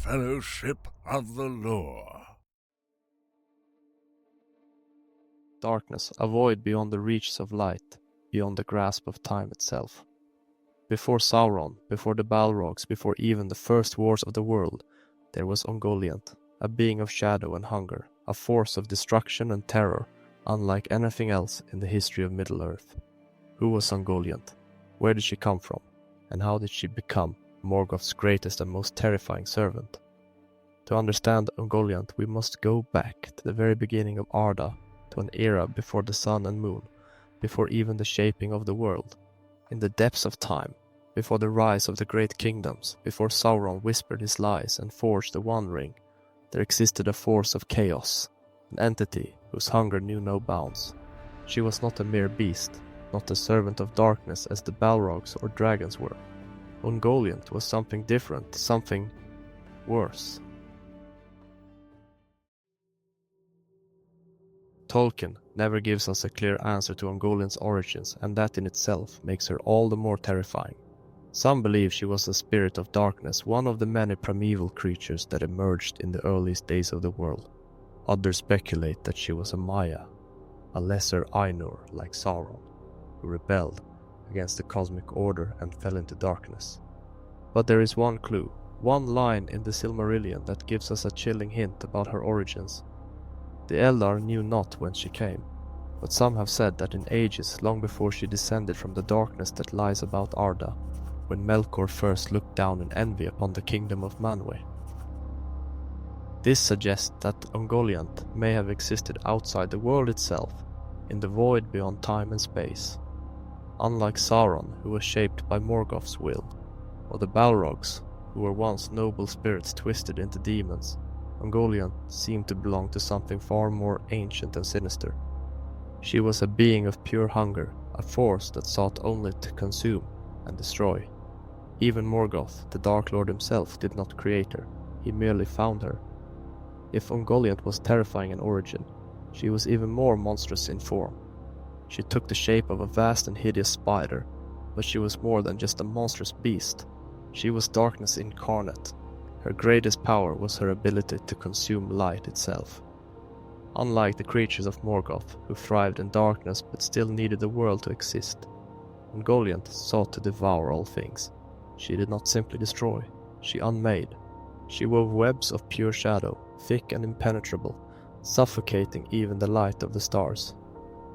fellowship of the law. Darkness, a void beyond the reaches of light, beyond the grasp of time itself. Before Sauron, before the Balrogs, before even the first wars of the world, there was Ungoliant, a being of shadow and hunger, a force of destruction and terror, unlike anything else in the history of Middle-earth. Who was Ungoliant? Where did she come from? And how did she become Morgoth's greatest and most terrifying servant? To understand Ungoliant, we must go back to the very beginning of Arda, to an era before the sun and moon, before even the shaping of the world. In the depths of time, before the rise of the great kingdoms, before Sauron whispered his lies and forged the One Ring, there existed a force of chaos, an entity whose hunger knew no bounds. She was not a mere beast, not a servant of darkness as the Balrogs or dragons were. Ungoliant was something different, something worse. Tolkien never gives us a clear answer to Ungoliant's origins, and that in itself makes her all the more terrifying. Some believe she was a spirit of darkness, one of the many primeval creatures that emerged in the earliest days of the world. Others speculate that she was a Maya, a lesser Ainur like Sauron, who rebelled against the cosmic order and fell into darkness. But there is one clue, one line in the Silmarillion that gives us a chilling hint about her origins. The Eldar knew not whence she came, but some have said that in ages long before she descended from the darkness that lies about Arda, when Melkor first looked down in envy upon the kingdom of Manwë. This suggests that Ungoliant may have existed outside the world itself, in the void beyond time and space. Unlike Sauron, who was shaped by Morgoth's will, or the Balrogs, who were once noble spirits twisted into demons, Ungoliant seemed to belong to something far more ancient and sinister. She was a being of pure hunger, a force that sought only to consume and destroy. Even Morgoth, the Dark Lord himself, did not create her, he merely found her. If Ungoliant was terrifying in origin, she was even more monstrous in form. She took the shape of a vast and hideous spider, but she was more than just a monstrous beast. She was darkness incarnate. Her greatest power was her ability to consume light itself. Unlike the creatures of Morgoth, who thrived in darkness but still needed the world to exist, Ungoliant sought to devour all things. She did not simply destroy, she unmade. She wove webs of pure shadow, thick and impenetrable, suffocating even the light of the stars.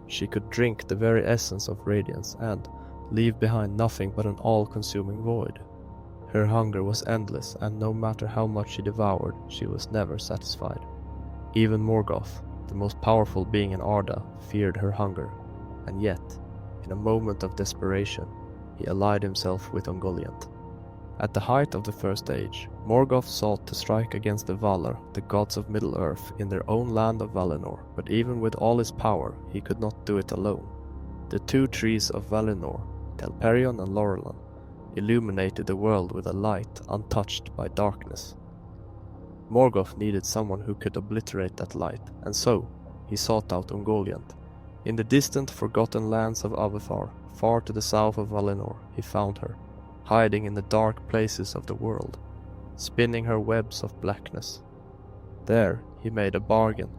She could drink the very essence of radiance and leave behind nothing but an all-consuming void. Her hunger was endless, and no matter how much she devoured, she was never satisfied. Even Morgoth, the most powerful being in Arda, feared her hunger, and yet, in a moment of desperation, he allied himself with Ungoliant. At the height of the First Age, Morgoth sought to strike against the Valar, the gods of Middle-earth, in their own land of Valinor, but even with all his power, he could not do it alone. The Two Trees of Valinor, Telperion and Laurelin, illuminated the world with a light untouched by darkness. Morgoth needed someone who could obliterate that light, and so he sought out Ungoliant. In the distant, forgotten lands of Avethar, far to the south of Valinor, he found her, hiding in the dark places of the world, spinning her webs of blackness. There he made a bargain.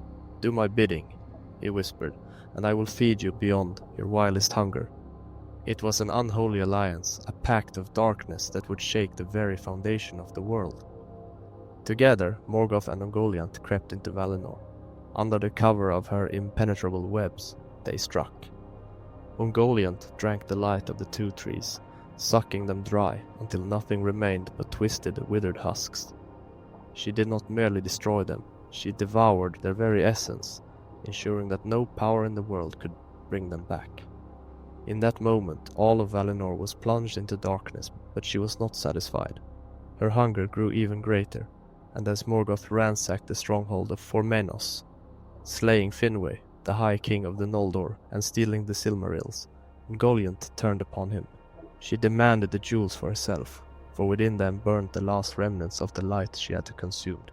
"Do my bidding," he whispered, "and I will feed you beyond your wildest hunger." It was an unholy alliance, a pact of darkness that would shake the very foundation of the world. Together, Morgoth and Ungoliant crept into Valinor. Under the cover of her impenetrable webs, they struck. Ungoliant drank the light of the two trees, sucking them dry until nothing remained but twisted, withered husks. She did not merely destroy them, she devoured their very essence, ensuring that no power in the world could bring them back. In that moment, all of Valinor was plunged into darkness, but she was not satisfied. Her hunger grew even greater, and as Morgoth ransacked the stronghold of Formenos, slaying Finwë, the High King of the Noldor, and stealing the Silmarils, Ungoliant turned upon him. She demanded the jewels for herself, for within them burned the last remnants of the light she had consumed.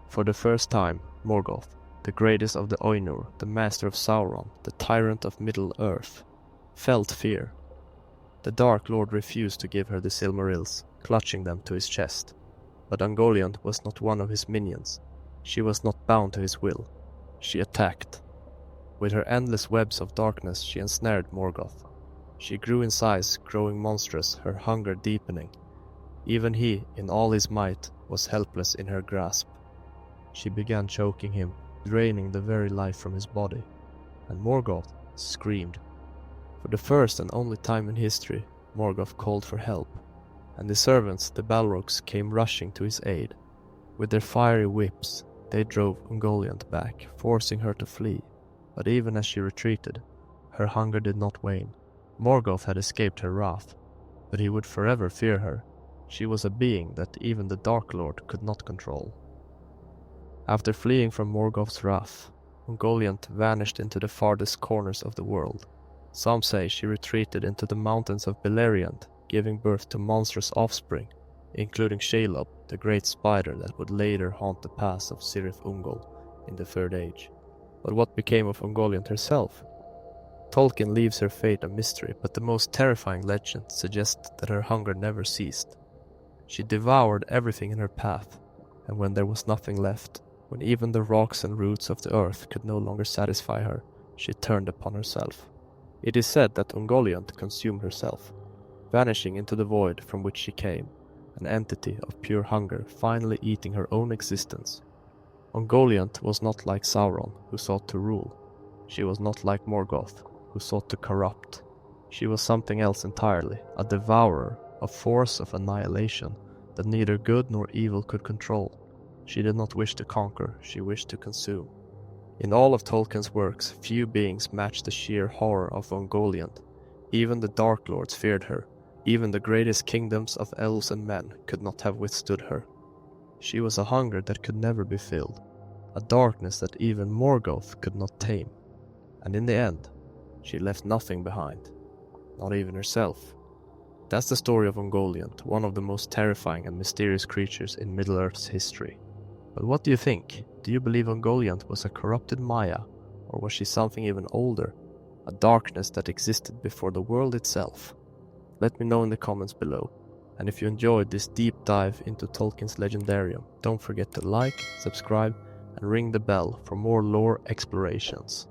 For the first time, Morgoth, the greatest of the Ainur, the master of Sauron, the tyrant of Middle-earth, felt fear. The Dark Lord refused to give her the Silmarils, clutching them to his chest. But Ungoliant was not one of his minions. She was not bound to his will. She attacked. With her endless webs of darkness she ensnared Morgoth. She grew in size, growing monstrous, her hunger deepening. Even he, in all his might, was helpless in her grasp. She began choking him, draining the very life from his body, and Morgoth screamed. For the first and only time in history, Morgoth called for help, and the servants, the Balrogs, came rushing to his aid. With their fiery whips, they drove Ungoliant back, forcing her to flee, but even as she retreated, her hunger did not wane. Morgoth had escaped her wrath, but he would forever fear her. She was a being that even the Dark Lord could not control. After fleeing from Morgoth's wrath, Ungoliant vanished into the farthest corners of the world. Some say she retreated into the mountains of Beleriand, giving birth to monstrous offspring, including Shelob, the great spider that would later haunt the pass of Cirith Ungol in the Third Age. But what became of Ungoliant herself? Tolkien leaves her fate a mystery, but the most terrifying legends suggest that her hunger never ceased. She devoured everything in her path, and when there was nothing left, when even the rocks and roots of the earth could no longer satisfy her, she turned upon herself. It is said that Ungoliant consumed herself, vanishing into the void from which she came, an entity of pure hunger finally eating her own existence. Ungoliant was not like Sauron, who sought to rule. She was not like Morgoth, who sought to corrupt. She was something else entirely, a devourer, a force of annihilation that neither good nor evil could control. She did not wish to conquer, she wished to consume. In all of Tolkien's works, few beings matched the sheer horror of Ungoliant. Even the Dark Lords feared her. Even the greatest kingdoms of elves and men could not have withstood her. She was a hunger that could never be filled, a darkness that even Morgoth could not tame. And in the end, she left nothing behind, not even herself. That's the story of Ungoliant, one of the most terrifying and mysterious creatures in Middle-earth's history. But what do you think? Do you believe Ungoliant was a corrupted Maya, or was she something even older, a darkness that existed before the world itself? Let me know in the comments below. And if you enjoyed this deep dive into Tolkien's legendarium, don't forget to like, subscribe, and ring the bell for more lore explorations.